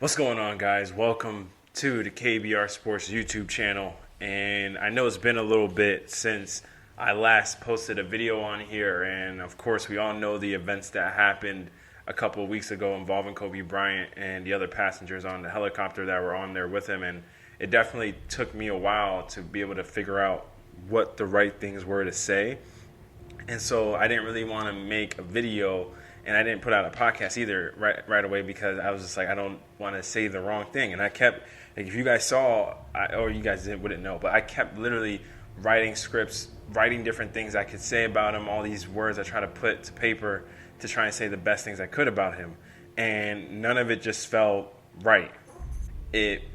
What's going on, guys? Welcome to the KBR Sports YouTube channel. And I know it's been a little bit since I last posted a video on here. And of course, we all know the events that happened a couple of weeks ago involving Kobe Bryant and the other passengers on the helicopter that were on there with him. And it definitely took me a while to be able to figure out what the right things were to say. And so I didn't really want to make a video, and I didn't put out a podcast either right away because I was just like, I don't want to say the wrong thing. And I kept, like, if you guys saw, or you guys wouldn't know, but I kept literally writing scripts, writing different things I could say about him, all these words I try to put to paper to try and say the best things I could about him. And none of it just felt right. It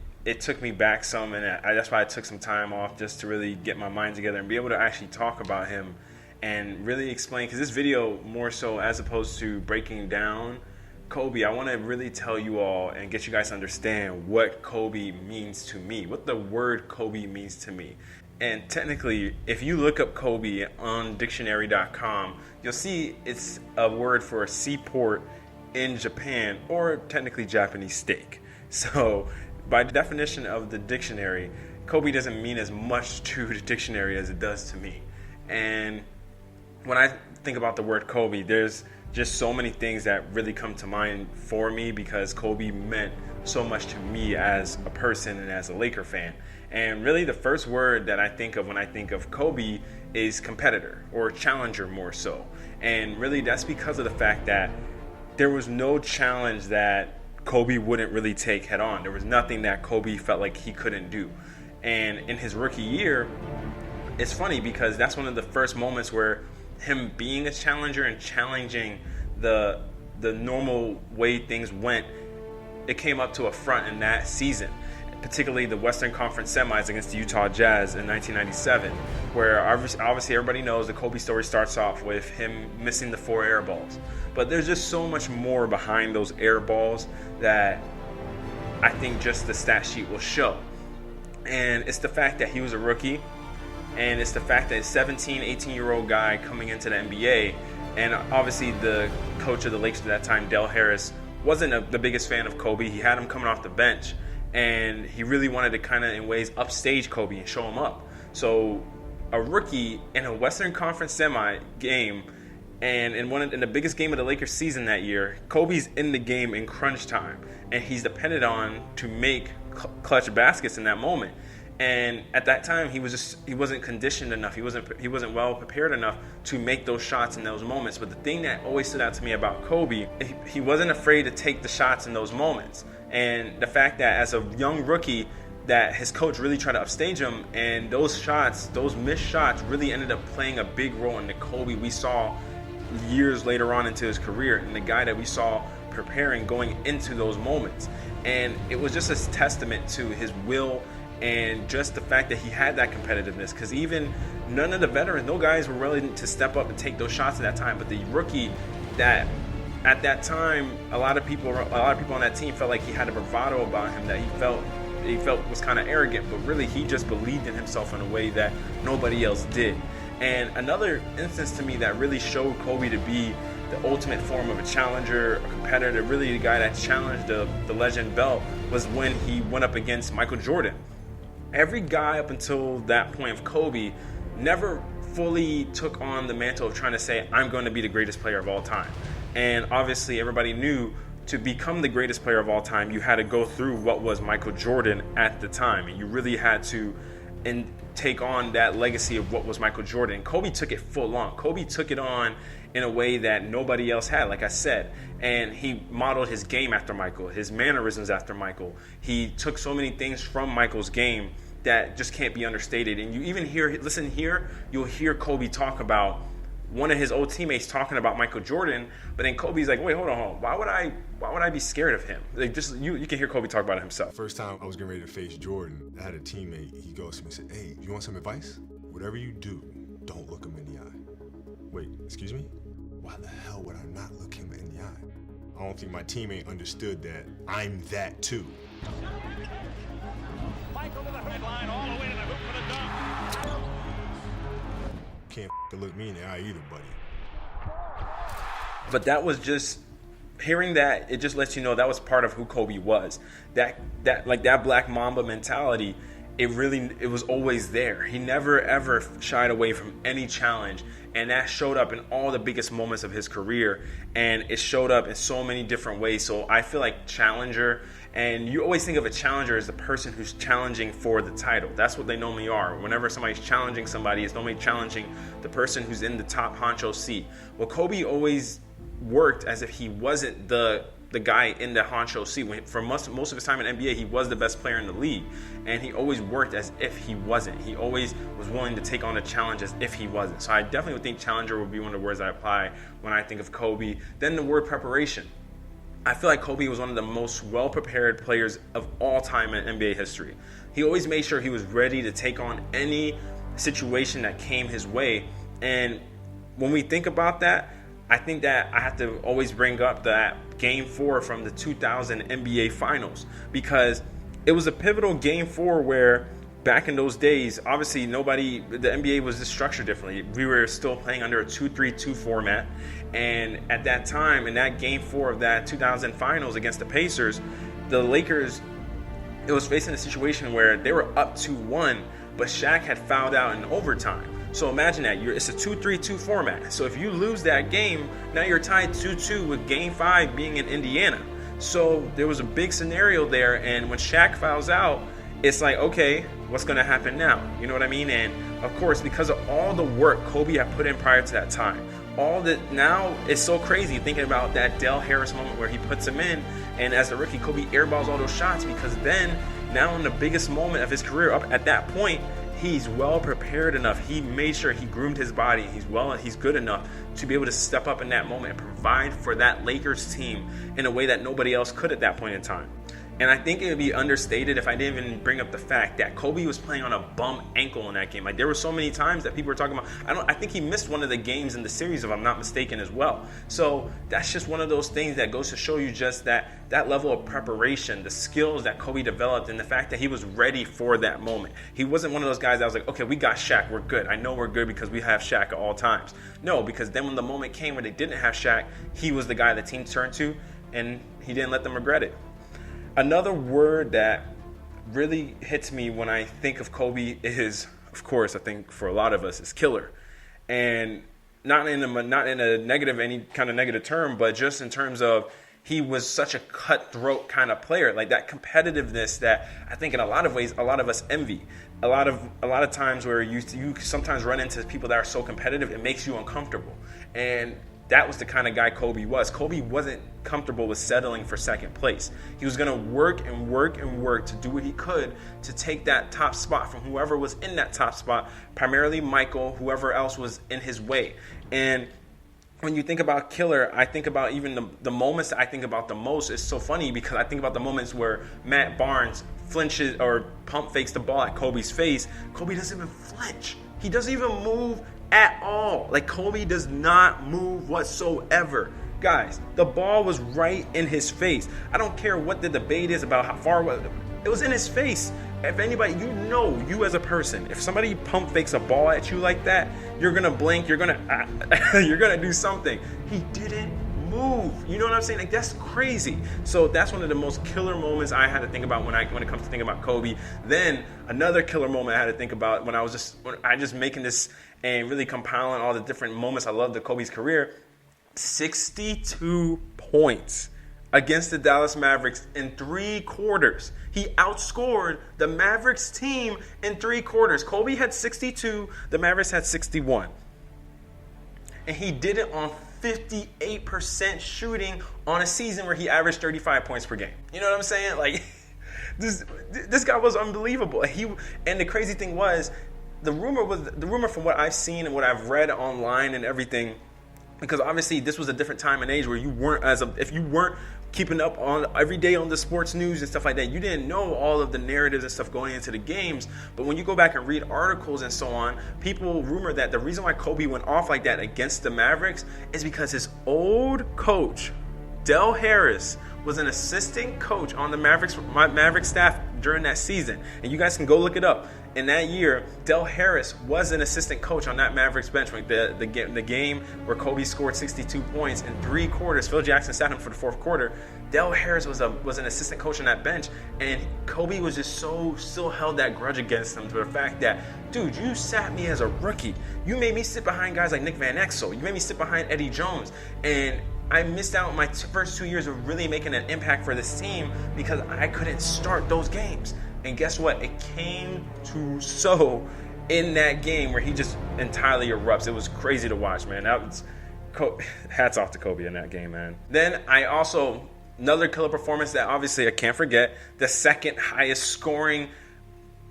took me back some, and that's why I took some time off just to really get my mind together and be able to actually talk about him and really explain, because this video more so as opposed to breaking down Kobe, I want to really tell you all and get you guys to understand what Kobe means to me, what the word Kobe means to me. And technically, if you look up Kobe on dictionary.com, you'll see it's a word for a seaport in Japan, or technically Japanese steak. So by definition of the dictionary, Kobe doesn't mean as much to the dictionary as it does to me. And when I think about the word Kobe, there's just so many things that really come to mind for me because Kobe meant so much to me as a person and as a Laker fan. And really the first word that I think of when I think of Kobe is competitor, or challenger more so. And really that's because of the fact that there was no challenge that Kobe wouldn't really take head on. There was nothing that Kobe felt like he couldn't do. And in his rookie year, it's funny because that's one of the first moments where him being a challenger and challenging the normal way things went, it came up to a front in that season, particularly the Western Conference semis against the Utah Jazz in 1997, where obviously everybody knows the Kobe story starts off with him missing the 4 air balls. But there's just so much more behind those air balls that I think just the stat sheet will show. And it's the fact that he was a rookie, and it's the fact that a 17, 18-year-old guy coming into the NBA, and obviously the coach of the Lakers at that time, Del Harris, wasn't the biggest fan of Kobe. He had him coming off the bench, and he really wanted to kind of, in ways, upstage Kobe and show him up. So a rookie in a Western Conference semi game, and in the biggest game of the Lakers season that year, Kobe's in the game in crunch time, and he's depended on to make clutch baskets in that moment. And at that time, he wasn't conditioned enough. He wasn't well prepared enough to make those shots in those moments. But the thing that always stood out to me about Kobe, he wasn't afraid to take the shots in those moments. And the fact that as a young rookie, that his coach really tried to upstage him, and those shots, those missed shots, really ended up playing a big role in the Kobe we saw years later on into his career, and the guy that we saw preparing going into those moments. And it was just a testament to his will and just the fact that he had that competitiveness, because even none of the veterans, no guys were willing to step up and take those shots at that time. But the rookie, that at that time, a lot of people on that team felt like he had a bravado about him that he felt was kind of arrogant, but really he just believed in himself in a way that nobody else did. And another instance to me that really showed Kobe to be the ultimate form of a challenger, a competitor, really the guy that challenged the legend belt, was when he went up against Michael Jordan. Every guy up until that point of Kobe never fully took on the mantle of trying to say, I'm going to be the greatest player of all time. And obviously everybody knew to become the greatest player of all time, you had to go through what was Michael Jordan at the time. And you really had to take on that legacy of what was Michael Jordan. And Kobe took it full on. Kobe took it on in a way that nobody else had, like I said. And he modeled his game after Michael, his mannerisms after Michael. He took so many things from Michael's game that just can't be understated. And you even you'll hear Kobe talk about one of his old teammates talking about Michael Jordan, but then Kobe's like, wait, hold on. Why would I be scared of him? Like, just you can hear Kobe talk about it himself. First time I was getting ready to face Jordan, I had a teammate. He goes to me and said, hey, you want some advice? Whatever you do, don't look him in the eye. Wait, excuse me? Why the hell would I not look him in the eye? I don't think my teammate understood that I'm that too. Michael to the red line, all the way to the hoop for the dunk. Can't look me in the eye either, buddy. But that was just hearing that, it just lets you know that was part of who Kobe was. That Black Mamba mentality, it was always there. He never ever shied away from any challenge, and that showed up in all the biggest moments of his career, and it showed up in so many different ways. So I feel like challenger, and you always think of a challenger as the person who's challenging for the title. That's what they normally are. Whenever somebody's challenging somebody, it's normally challenging the person who's in the top honcho seat. Well, Kobe always worked as if he wasn't the guy in the honcho seat. For most of his time in NBA, he was the best player in the league, and he always worked as if he wasn't. He always was willing to take on a challenge as if he wasn't. So I definitely would think challenger would be one of the words I apply when I think of Kobe. Then the word preparation. I feel like Kobe was one of the most well-prepared players of all time in NBA history. He always made sure he was ready to take on any situation that came his way. And when we think about that, I think that I have to always bring up that Game 4 from the 2000 NBA Finals, because it was a pivotal Game 4 where back in those days, obviously the NBA was just structured differently. We were still playing under a 2-3-2 format, and at that time, in that Game 4 of that 2000 Finals against the Pacers, the Lakers, it was facing a situation where they were up 2-1, but Shaq had fouled out in overtime. So imagine that. It's a 2-3-2 format. So if you lose that game, now you're tied 2-2 with Game 5 being in Indiana. So there was a big scenario there, and when Shaq fouls out, it's like, okay, what's going to happen now? You know what I mean? And of course, because of all the work Kobe had put in prior to that time, now it's so crazy thinking about that Del Harris moment where he puts him in, and as the rookie, Kobe airballs all those shots, because then, now in the biggest moment of his career, up at that point, he's well prepared enough. He made sure he groomed his body. He's good enough to be able to step up in that moment and provide for that Lakers team in a way that nobody else could at that point in time. And I think it would be understated if I didn't even bring up the fact that Kobe was playing on a bum ankle in that game. Like, there were so many times that people were talking about. I think he missed one of the games in the series, if I'm not mistaken, as well. So that's just one of those things that goes to show you just that level of preparation, the skills that Kobe developed, and the fact that he was ready for that moment. He wasn't one of those guys that was like, okay, we got Shaq, we're good. I know we're good because we have Shaq at all times. No, because then when the moment came where they didn't have Shaq, he was the guy the team turned to, and he didn't let them regret it. Another word that really hits me when I think of Kobe is, of course, I think for a lot of us, is killer. And not in a negative, any kind of negative term, but just in terms of he was such a cutthroat kind of player, like that competitiveness that I think in a lot of ways, a lot of us envy. A lot of times where you sometimes run into people that are so competitive, it makes you uncomfortable. And that was the kind of guy Kobe was. Kobe wasn't comfortable with settling for second place. He was going to work and work and work to do what he could to take that top spot from whoever was in that top spot, primarily Michael, whoever else was in his way. And when you think about killer, I think about even the moments that I think about the most. It's so funny because I think about the moments where Matt Barnes flinches or pump fakes the ball at Kobe's face. Kobe doesn't even flinch. He doesn't even move at all. Like, Kobe does not move whatsoever. Guys, the ball was right in his face. I don't care what the debate is about how far it was in his face. If anybody, you as a person, if somebody pump fakes a ball at you like that, you're gonna blink, you're gonna do something. He didn't move. You know what I'm saying? Like, that's crazy. So that's one of the most killer moments I had to think about when it comes to thinking about Kobe. Then another killer moment I had to think about when I just making this and really compiling all the different moments I loved of Kobe's career. 62 points against the Dallas Mavericks in 3 quarters. He outscored the Mavericks team in 3 quarters. Kobe had 62, the Mavericks had 61. And he did it on 58% shooting on a season where he averaged 35 points per game. You know what I'm saying? Like, this guy was unbelievable. And the crazy thing was, the rumor from what I've seen and what I've read online and everything, because obviously this was a different time and age where if you weren't keeping up on every day on the sports news and stuff like that, you didn't know all of the narratives and stuff going into the games. But when you go back and read articles and so on, people rumor that the reason why Kobe went off like that against the Mavericks is because his old coach Del Harris was an assistant coach on the Mavericks staff during that season. And you guys can go look it up. In that year, Del Harris was an assistant coach on that Mavericks bench. The game where Kobe scored 62 points in 3 quarters, Phil Jackson sat him for the 4th quarter. Del Harris was an assistant coach on that bench, and Kobe was just still held that grudge against him to the fact that, dude, you sat me as a rookie. You made me sit behind guys like Nick Van Exel. You made me sit behind Eddie Jones. And I missed out on my first 2 years of really making an impact for this team because I couldn't start those games. And guess what? It came to so in that game where he just entirely erupts. It was crazy to watch, man. Hats off to Kobe in that game, man. Then another killer performance that obviously I can't forget, the second highest scoring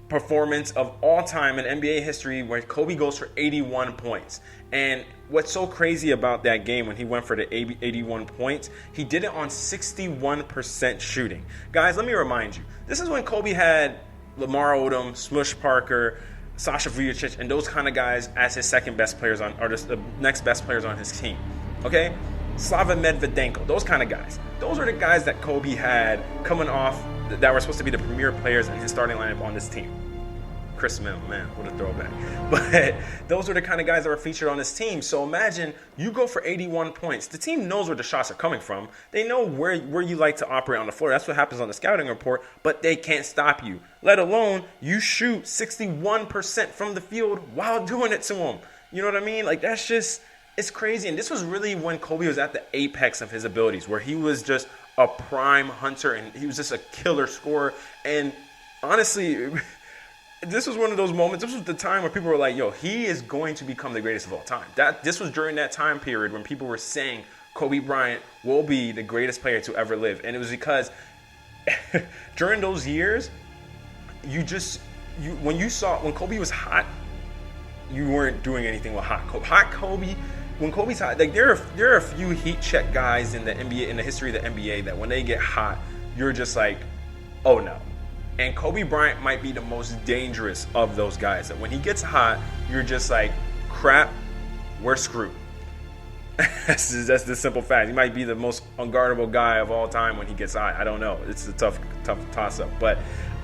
performance of all time in NBA history where Kobe goes for 81 points. And what's so crazy about that game when he went for the 81 points, he did it on 61% shooting. Guys, let me remind you, this is when Kobe had Lamar Odom, Smush Parker, Sasha Vujacic, and those kind of guys as his second best players or the next best players on his team. Okay? Slava Medvedenko, those kind of guys. Those are the guys that Kobe had coming off that were supposed to be the premier players in his starting lineup on this team. Chris Mill, man, what a throwback. But those are the kind of guys that were featured on this team. So imagine you go for 81 points. The team knows where the shots are coming from. They know where you like to operate on the floor. That's what happens on the scouting report, but they can't stop you. Let alone you shoot 61% from the field while doing it to them. You know what I mean? Like, that's just, it's crazy. And this was really when Kobe was at the apex of his abilities, where he was just a prime hunter and he was just a killer scorer. And honestly, this was one of those moments. This was the time where people were like, yo, he is going to become the greatest of all time. This was during that time period when people were saying Kobe Bryant will be the greatest player to ever live. And it was because during those years, when Kobe was hot, you weren't doing anything with hot Kobe. Hot Kobe, when Kobe's hot, like there are a few heat check guys in the NBA, in the history of the NBA, that when they get hot, you're just like, oh no. And Kobe Bryant might be the most dangerous of those guys. That when he gets hot, you're just like, crap, we're screwed. That's the simple fact. He might be the most unguardable guy of all time when he gets hot. I don't know. It's a tough toss-up. But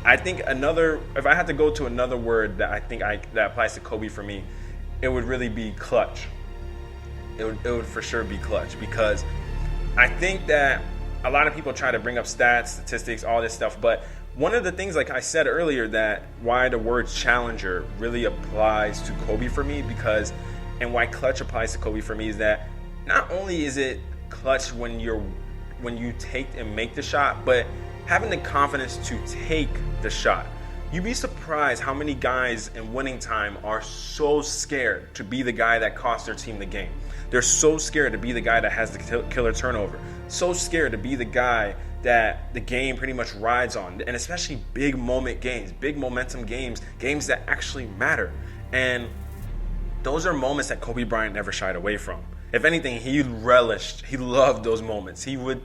I think if I had to go to another word that I think that applies to Kobe for me, it would really be clutch. It would for sure be clutch, because I think that a lot of people try to bring up stats, statistics, all this stuff, but one of the things, like I said earlier, that why the word challenger really applies to Kobe for me, and why clutch applies to Kobe for me, is that not only is it clutch when you take and make the shot, but having the confidence to take the shot. You'd be surprised how many guys in winning time are so scared to be the guy that costs their team the game. They're so scared to be the guy that has the killer turnover. So scared to be the guy that the game pretty much rides on. And especially big moment games, big momentum games that actually matter. And those are moments that Kobe Bryant never shied away from. If anything, he loved those moments. He would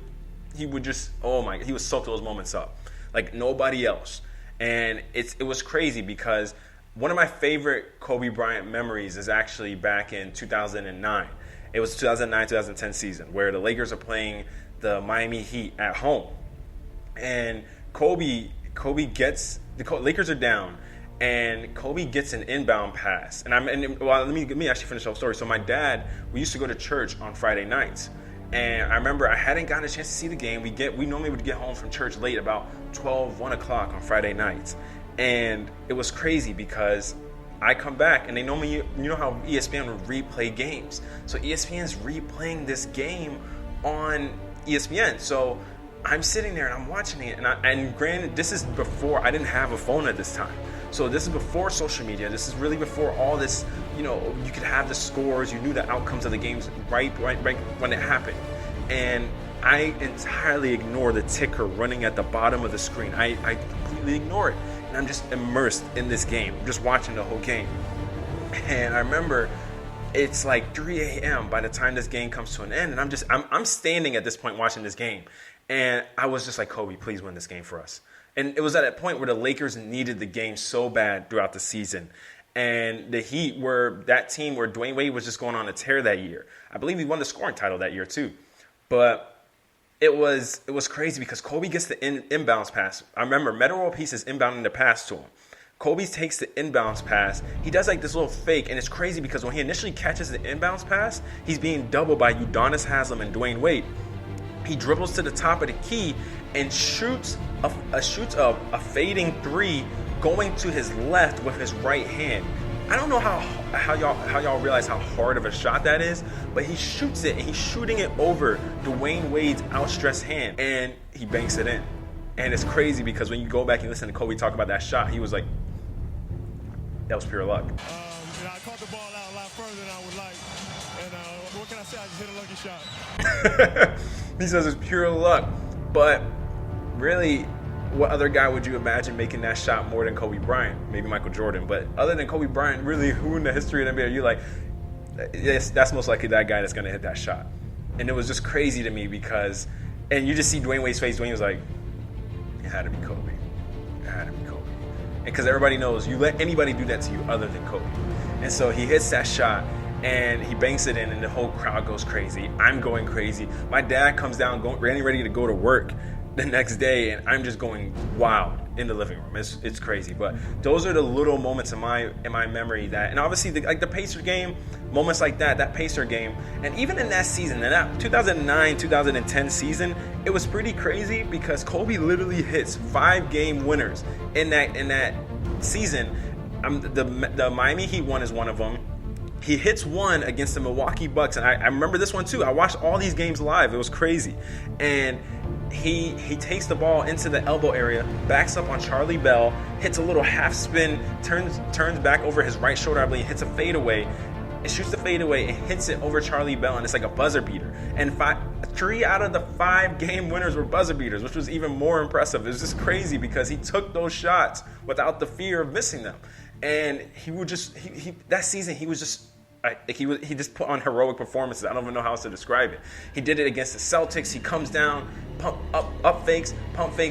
just, he would soak those moments up like nobody else. And it was crazy, because one of my favorite Kobe Bryant memories is actually back in 2009. It was 2009-2010 season where the Lakers are playing the Miami Heat at home. And Lakers are down, and Kobe gets an inbound pass. Let me actually finish the whole story. So my dad, we used to go to church on Friday nights. And I remember I hadn't gotten a chance to see the game. We normally would get home from church late, about 1 o'clock on Friday nights. And it was crazy because I come back and they normally, you know how ESPN would replay games. So ESPN's replaying this game on ESPN. So I'm sitting there and I'm watching it. And granted, this is before, I didn't have a phone at this time. So this is before social media. This is really before all this, you could have the scores. You knew the outcomes of the games right when it happened. And I entirely ignore the ticker running at the bottom of the screen. I completely ignore it. And I'm just immersed in this game, just watching the whole game. And I remember it's like 3 a.m. by the time this game comes to an end. And I'm standing at this point watching this game. And I was just like, Kobe, please win this game for us. And it was at that point where the Lakers needed the game so bad throughout the season. And the Heat were that team where Dwayne Wade was just going on a tear that year. I believe he won the scoring title that year too. But it was crazy because Kobe gets the inbounds pass. I remember Metta World Peace is inbounding the pass to him. Kobe takes the inbounds pass. He does like this little fake, and it's crazy because when he initially catches the inbounds pass, he's being doubled by Udonis Haslem and Dwayne Wade. He dribbles to the top of the key and shoots a fading three going to his left with his right hand. I don't know how y'all realize how hard of a shot that is, but he shoots it, and he's shooting it over Dwayne Wade's outstretched hand, and he banks it in. And it's crazy because when you go back and listen to Kobe talk about that shot, he was like, that was pure luck. I caught the ball out a lot further than I would like. And what can I say? I just hit a lucky shot. He says it's pure luck. But really, what other guy would you imagine making that shot more than Kobe Bryant? Maybe Michael Jordan. But other than Kobe Bryant, really, who in the history of the NBA are you like, yes, that's most likely that guy that's going to hit that shot? And it was just crazy to me because, and you just see Dwayne Wade's face. Dwayne was like, it had to be Kobe. It had to be Kobe. Because everybody knows you let anybody do that to you other than Kobe. And so he hits that shot and he banks it in, and the whole crowd goes crazy. I'm going crazy. My dad comes down ready to go to work the next day, and I'm just going wild in the living room. It's crazy. But those are the little moments in my memory that, and obviously the Pacer game, moments like that Pacer game, and even in that season, in that 2009-2010 season, it was pretty crazy because Kobe literally hits 5-game winners in that season. The Miami Heat one is one of them. He hits one against the Milwaukee Bucks, and I remember this one too. I watched all these games live. It was crazy. And he takes the ball into the elbow area, backs up on Charlie Bell, hits a little half spin, turns back over his right shoulder, I believe, hits a fadeaway, and shoots the fadeaway and hits it over Charlie Bell, and it's like a buzzer beater. And 3 out of the 5-game winners were buzzer beaters, which was even more impressive. It was just crazy because he took those shots without the fear of missing them. And he would just that season he was just he just put on heroic performances. I don't even know how else to describe it. He did it against the Celtics. He comes down, pump fakes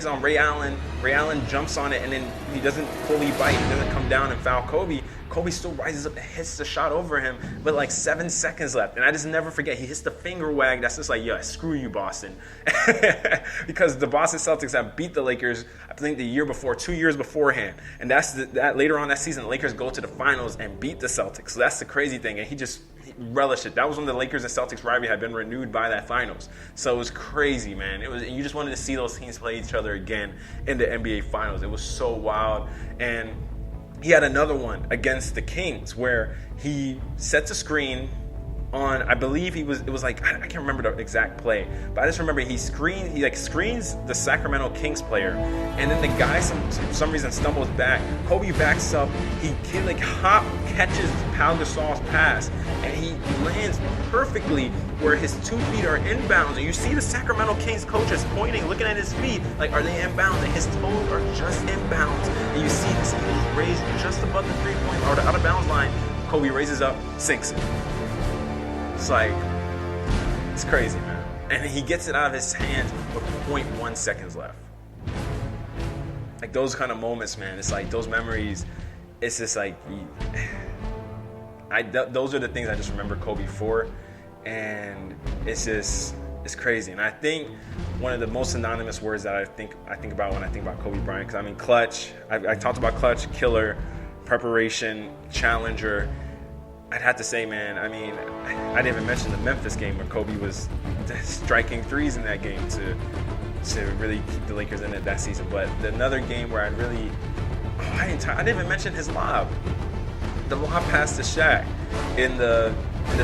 on Ray Allen. Ray Allen jumps on it, and then he doesn't fully bite. He doesn't come down and foul Kobe. Kobe still rises up and hits the shot over him with like 7 seconds left. And I just never forget, he hits the finger wag. That's just like, yeah, screw you, Boston. Because the Boston Celtics have beat the Lakers, I think the year before, 2 years beforehand. And that later on that season, the Lakers go to the finals and beat the Celtics. So that's the crazy thing. And he relished it. That was when the Lakers and Celtics rivalry had been renewed by that finals. So it was crazy, man. And you just wanted to see those teams play each other again in the NBA finals. It was so wild. And he had another one against the Kings where he sets a screen on, I believe it was like, I can't remember the exact play, but I just remember he screens the Sacramento Kings player, and then the guy for some reason stumbles back. Kobe backs up, he catches Pau Gasol's pass, and he lands perfectly where his 2 feet are inbounds, and you see the Sacramento Kings coaches pointing, looking at his feet, like, are they inbounds? And his toes are just inbounds, and you see this, he was raised just above the 3-point or the out of bounds line. Kobe raises up, sinks it. It's like, it's crazy, man. And he gets it out of his hands with 0.1 seconds left. Like, those kind of moments, man, it's like those memories, it's just like, those are the things I just remember Kobe for. And it's crazy. And I think one of the most synonymous words that I think about when I think about Kobe Bryant, because I mean, clutch, I talked about clutch, killer, preparation, challenger. I'd have to say, man, I mean, I didn't even mention the Memphis game where Kobe was striking threes in that game to really keep the Lakers in it that season. But another game where I didn't even mention his lob. The lob pass to Shaq in the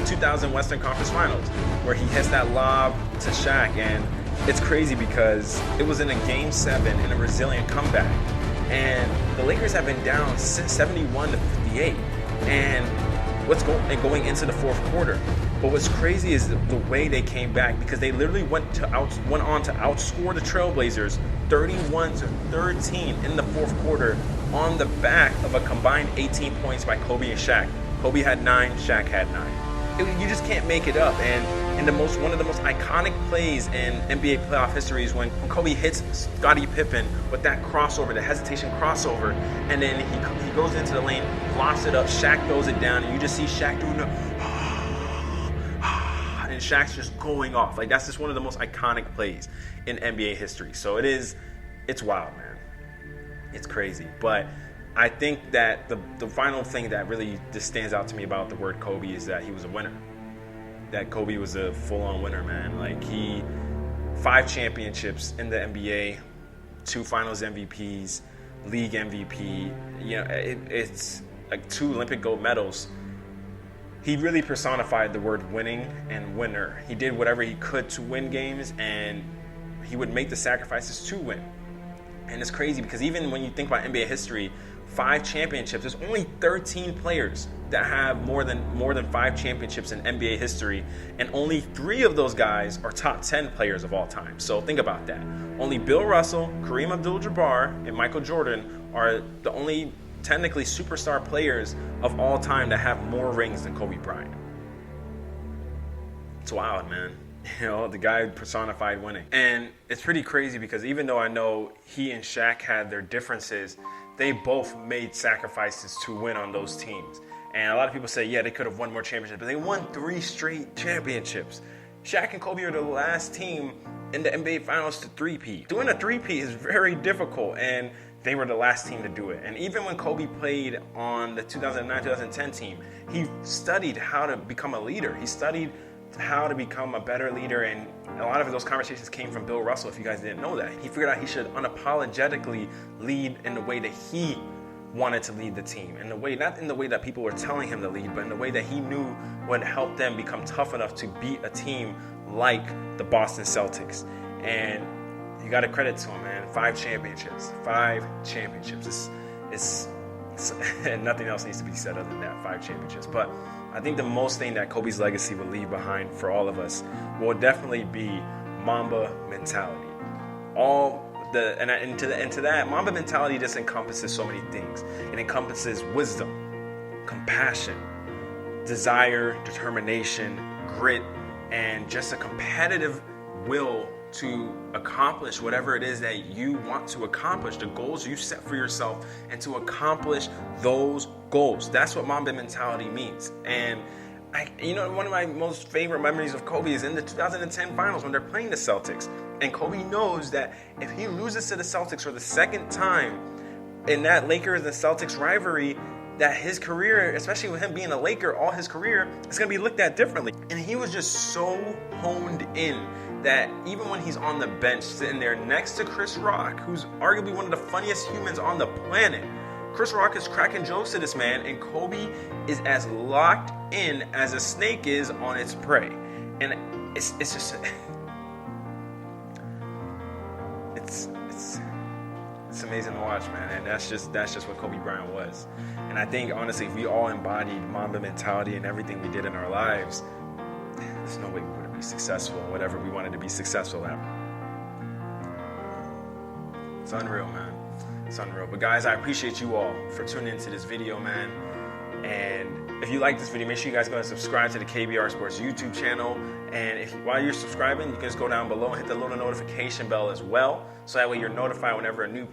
2000 Western Conference Finals, where he hits that lob to Shaq, and it's crazy because it was in a Game 7 in a resilient comeback, and the Lakers have been down 71-58, and going into the fourth quarter. But what's crazy is the way they came back, because they literally went on to outscore the Trailblazers 31-13 in the fourth quarter on the back of a combined 18 points by Kobe and Shaq. Kobe had 9, Shaq had 9. You just can't make it up. And one of the most iconic plays in NBA playoff history is when Kobe hits Scottie Pippen with that crossover, the hesitation crossover, and then he goes into the lane, lofts it up, Shaq throws it down, and you just see Shaq doing the and Shaq's just going off. Like, that's just one of the most iconic plays in NBA history. So it's wild, man. It's crazy. But I think that the final thing that really just stands out to me about the word Kobe is that he was a winner. That Kobe was a full-on winner, man. Like, 5 championships in the NBA, 2 Finals MVPs, League MVP. You know, it's like 2 Olympic gold medals. He really personified the word winning and winner. He did whatever he could to win games, and he would make the sacrifices to win. And it's crazy because even when you think about NBA history, 5 championships, there's only 13 players that have more than 5 championships in NBA history, and only 3 of those guys are top 10 players of all time. So think about that. Only Bill Russell, Kareem Abdul-Jabbar, and Michael Jordan are the only technically superstar players of all time that have more rings than Kobe Bryant. It's wild, man. You know, the guy personified winning. And it's pretty crazy because even though I know he and Shaq had their differences, they both made sacrifices to win on those teams. And a lot of people say, yeah, they could have won more championships, but they won 3 straight championships. Shaq and Kobe are the last team in the NBA Finals to three-peat. Doing a three-peat is very difficult, and they were the last team to do it. And even when Kobe played on the 2009-2010 team, he studied how to become a leader. He studied how to become a better leader, and a lot of those conversations came from Bill Russell, if you guys didn't know that. He figured out he should unapologetically lead in the way that he wanted to lead the team, in the way, not in the way that people were telling him to lead, but in the way that he knew would help them become tough enough to beat a team like the Boston Celtics. And you got to credit to him, man. 5 championships. 5 championships. It's nothing else needs to be said other than that. 5 championships. But I think the most thing that Kobe's legacy will leave behind for all of us will definitely be Mamba mentality. And to that, Mamba mentality just encompasses so many things. It encompasses wisdom, compassion, desire, determination, grit, and just a competitive will to accomplish whatever it is that you want to accomplish, the goals you set for yourself, and to accomplish those goals. That's what Mamba mentality means. And one of my most favorite memories of Kobe is in the 2010 finals when they're playing the Celtics. And Kobe knows that if he loses to the Celtics for the second time in that Lakers and Celtics rivalry, that his career, especially with him being a Laker all his career, is going to be looked at differently. And he was just so honed in that even when he's on the bench sitting there next to Chris Rock, who's arguably one of the funniest humans on the planet, Chris Rock is cracking jokes to this man, and Kobe is as locked in as a snake is on its prey. And it's just it's amazing to watch, man. And that's just what Kobe Bryant was. And I think honestly, if we all embodied Mamba mentality in everything we did in our lives, there's no way we would be successful in whatever we wanted to be successful at. It's unreal, man. It's unreal. But guys, I appreciate you all for tuning into this video, man. And if you like this video, make sure you guys go and subscribe to the KBR Sports YouTube channel. And while you're subscribing, you can just go down below and hit the little notification bell as well. So that way you're notified whenever a new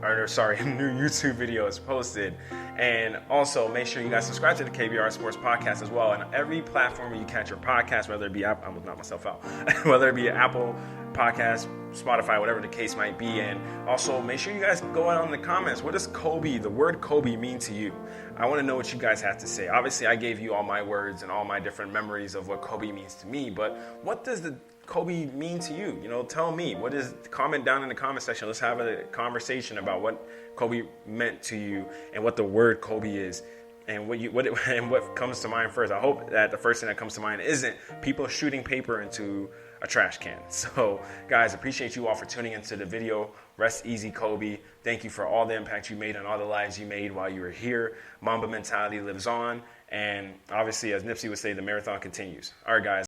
a new YouTube video is posted. And also make sure you guys subscribe to the KBR Sports Podcast as well. And every platform where you catch your podcast, whether it be Apple, I'm gonna knock myself out, whether it be Apple Podcast, Spotify, whatever the case might be. And also make sure you guys go out in the comments. What does the word Kobe mean to you? I want to know what you guys have to say. Obviously, I gave you all my words and all my different memories of what Kobe means to me, but what does the Kobe mean to you? You know, tell me. Comment down in the comment section. Let's have a conversation about what Kobe meant to you and what the word Kobe is. And what comes to mind first. I hope that the first thing that comes to mind isn't people shooting paper into a trash can. So, guys, appreciate you all for tuning into the video. Rest easy, Kobe. Thank you for all the impact you made on all the lives you made while you were here. Mamba mentality lives on. And obviously, as Nipsey would say, the marathon continues. All right, guys.